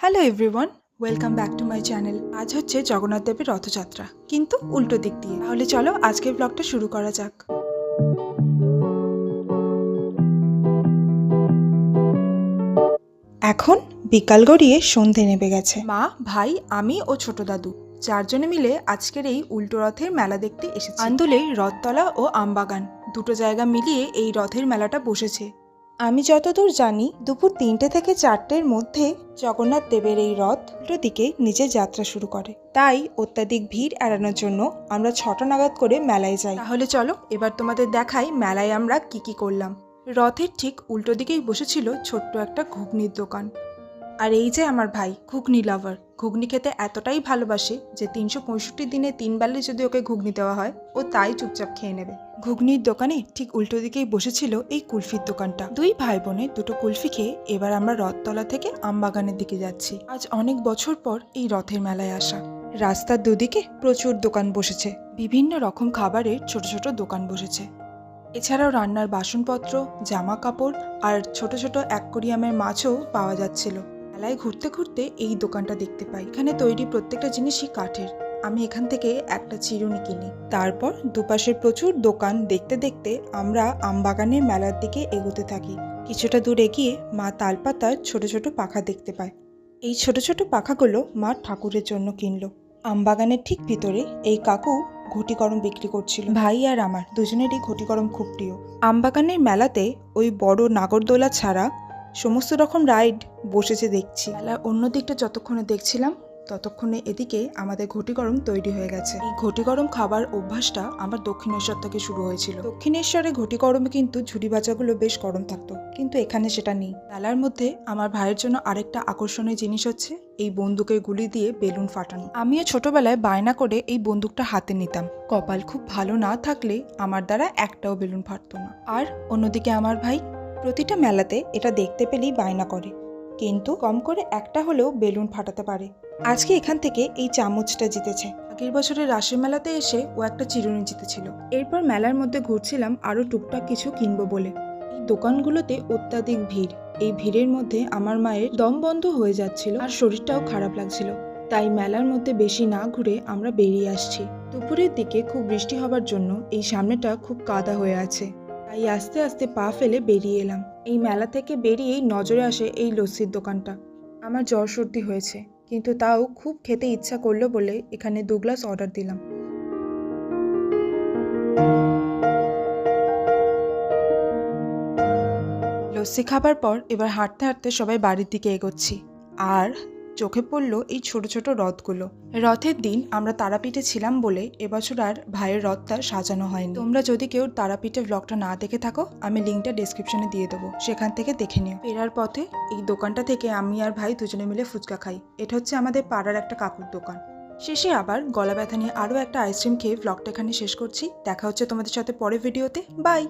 Hello everyone, welcome back to my channel. আজ হচ্ছে জগন্নাথ দেবের রথযাত্রা, কিন্তু উল্টো দিক দিয়ে। তাহলে চলো আজকের ব্লগটা শুরু করা যাক। এখন বিকাল গড়িয়ে সন্ধে নেমে গেছে। মা, ভাই, আমি ও ছোট দাদু চারজনে মিলে আজকের এই উল্টো রথের মেলা দেখতে এসেছি। আন্দুলের রথতলা ও আমবাগান দুটো জায়গা মিলিয়ে এই রথের মেলাটা বসেছে। আমি যতদূর জানি দুপুর 3টে থেকে 4টের মধ্যে জগন্নাথ দেবের এই রথ উল্টো দিকে নিজের যাত্রা শুরু করে। তাই অত্যাধিক ভিড় এড়ানোর জন্য আমরা 6টা নাগাদ করে মেলায় যাই। তাহলে চলো এবার তোমাদের দেখাই মেলায় আমরা কি কি করলাম। রথের ঠিক উল্টো দিকেই বসেছিল ছোট্ট একটা ঘুগনির দোকান। আর এই যে আমার ভাই ঘুগনি লাভার, ঘুগনি খেতে এতটাই ভালোবাসে যে 365 দিনে 3 বেলা যদি ওকে ঘুগনি দেওয়া হয় ও তাই চুপচাপ খেয়ে নেবে। ঘুগনির দোকানে ঠিক উল্টো দিকেই বসেছিল এই কুলফির দোকানটা। দুই ভাই বোনে দুটো কুলফি খেয়ে এবার আমরা রথতলা থেকে আমবাগানের দিকে যাচ্ছি। আজ অনেক বছর পর এই রথের মেলায় আসা। রাস্তার দুদিকে প্রচুর দোকান বসেছে, বিভিন্ন রকম খাবারের ছোট ছোট দোকান বসেছে। এছাড়াও রান্নার বাসনপত্র, জামা কাপড় আর ছোট ছোট অ্যাকোয়ারিয়ামের মাছও পাওয়া যাচ্ছিল। মেলায় ঘুরতে ঘুরতে এই দোকানটা দেখতে পাই। এখানে তৈরি প্রত্যেকটা জিনিসই কাঠের। আমি এখান থেকে একটা চিরুনি কিনি। তারপর দুপাশের প্রচুর দোকান দেখতে দেখতে আমরা আমবাগানের মেলার দিকে এগোতে থাকি। কিছুটা দূর এগিয়ে মা তালপাতার ছোট ছোট পাখা দেখতে পায়। এই ছোট ছোট পাখাগুলো মা ঠাকুরের জন্য কিনলো। আমবাগানের ঠিক ভিতরে এই কাকু ঘটি গরম বিক্রি করছিল। ভাই আর আমার দুজনেরই ঘটি গরম খুব প্রিয়। আমবাগানের মেলাতে ওই বড় নাগরদোলা ছাড়া সমস্ত রকম রাইড বসেছে দেখছি। মেলার অন্য দিকটা যতক্ষণে দেখছিলাম ততক্ষণে এদিকে আমাদের ঘটি গরম তৈরি হয়ে গেছে। এই ঘটি গরম খাবার অভ্যাসটা আমার দক্ষিণেশ্বর থেকে শুরু হয়েছিল। দক্ষিণেশ্বরে ঘটি গরমে কিন্তু ঝুড়ি ভাজাগুলো বেশ গরম থাকতো, কিন্তু এখানে সেটা নেই। মেলার মধ্যে আমার ভাইয়ের জন্য আরেকটা আকর্ষণীয় জিনিস হচ্ছে এই বন্দুকের গুলি দিয়ে বেলুন ফাটানো। আমিও ছোটবেলায় বায়না করে এই বন্দুকটা হাতে নিতাম। কপাল খুব ভালো না থাকলে আমার দ্বারা একটাও বেলুন ফাটতো না। আর অন্যদিকে আমার ভাই প্রতিটা মেলাতে এটা দেখতে পেলেই বায়না করে, কিন্তু কম করে একটা হলেও বেলুন ফাটাতে পারে। আজকে এখান থেকে এই চামচটা জিতেছে। আগের বছরের রাসের মেলাতে এসে ও একটা চিরুনি জিতেছিল। এরপর মেলার মধ্যে ঘুরছিলাম আরো টুকটাক কিছু কিনবো বলে। এই দোকানগুলোতে অত্যাধিক ভিড়। এই ভিড়ের মধ্যে আমার মায়ের দম বন্ধ হয়ে যাচ্ছিল আর শরীরটাও খারাপ লাগছিল। তাই মেলার মধ্যে বেশি না ঘুরে আমরা বেরিয়ে আসছি। দুপুরের দিকে খুব বৃষ্টি হবার জন্য এই সামনেটা খুব কাদা হয়ে আছে। তাই আস্তে আস্তে পা ফেলে বেরিয়ে এলাম। এই মেলা থেকে বেরিয়েই নজরে আসে এই লস্যির দোকানটা। আমার জ্বর সর্দি হয়েছে, কিন্তু তাও খুব খেতে ইচ্ছা করলো বলে এখানে 2 গ্লাস অর্ডার দিলাম। লস্যি খাবার পর এবার হাঁটতে হাঁটতে সবাই বাড়ির দিকে এগোচ্ছি। আর চোখে পড়লো এই ছোট ছোট রথগুলো। রথের দিন আমরা তারাপীঠে ছিলাম বলে এবছর আর ভাইয়ের রথটা সাজানো হয়নি। তোমরা যদি কেউ তারাপীঠের ব্লগটা না দেখে থাকো, আমি লিঙ্কটা ডেসক্রিপশনে দিয়ে দেবো, সেখান থেকে দেখে নিও। ফেরার পথে এই দোকানটা থেকে আমি আর ভাই দুজনে মিলে ফুচকা খাই। এটা হচ্ছে আমাদের পাড়ার একটা কাকুর দোকান। শেষে আবার গলা ব্যথা নিয়ে আরও একটা আইসক্রিম খেয়ে ব্লগটা এখানে শেষ করছি। দেখা হচ্ছে তোমাদের সাথে পরের ভিডিওতে। বাই।